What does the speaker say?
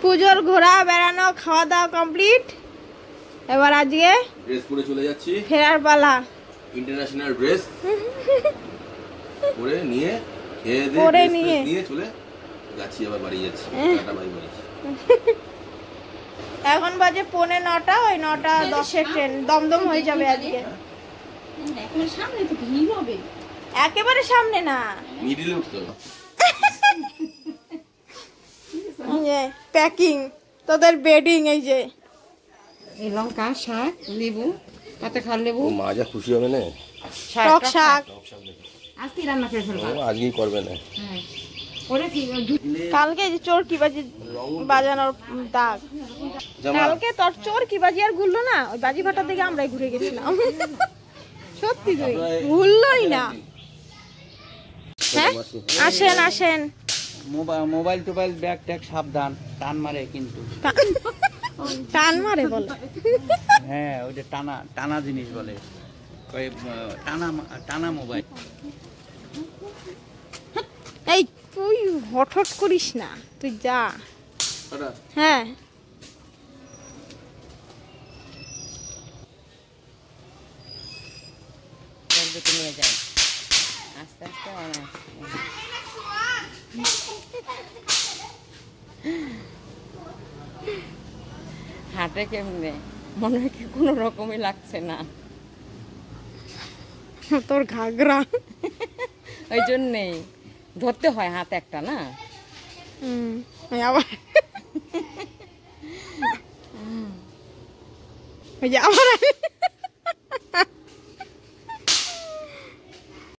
পুজোর ঘোরা বেড়ানো খাওয়া দাওয়া কমপ্লিট। এবার আজকে ড্রেস পরে চলে যাচ্ছি, ফেরার পালা। ইন্টারন্যাশনাল ড্রেস পরে নিয়ে নিয়ে চলে যাচ্ছি, আবার বাড়ি যাচ্ছি। Tata bye bye. এখন বাজে 9:45, ওই 9:10 ট্রেন দমদম হয়ে যাবে আজকে। এখন সামনে তো ভিড় হবে, একেবারে সামনে না, মিডিলে উঠতে হবে। প্যাকিং তোদের বেডিং। এই যে এই লঙ্কা, শাক, লেবু, পাতে খাওয়ার লেবু। ও মা যা খুশি হবে না, টক শাক আজকে রান্না করে ফেলবো। ও আজকেই করবে না। হ্যাঁ, ওরে কি কালকে যে চোরকি বাজি বাজানোর দাগ, কালকে তোর চোরকি বাজি আর ঘুরলো না, ওই বাজি ভাটার দিকে আমরাই ঘুরে গেছিলাম। সত্যি তুই ভুললই না। হ্যাঁ আসেন আসেন। মোবাইল টোবাইল ব্যাগ ট্যাগ সাবধান, টান মারে কিন্তু। টান মারে বলে? হ্যাঁ, ওইটা টানা টানা জিনিস বলে, টানা টানা মোবাইল। এই তুই হট করিস না, তুই যা। হ্যাঁ নিয়ে যাই আস্তে আস্তে। হাটে কেমনে মনে হয় কি কোনো রকমই লাগছে না তোর ঘাগরা, ওই জন্যেই ধরতে হয় হাতে একটা না। আবার আবার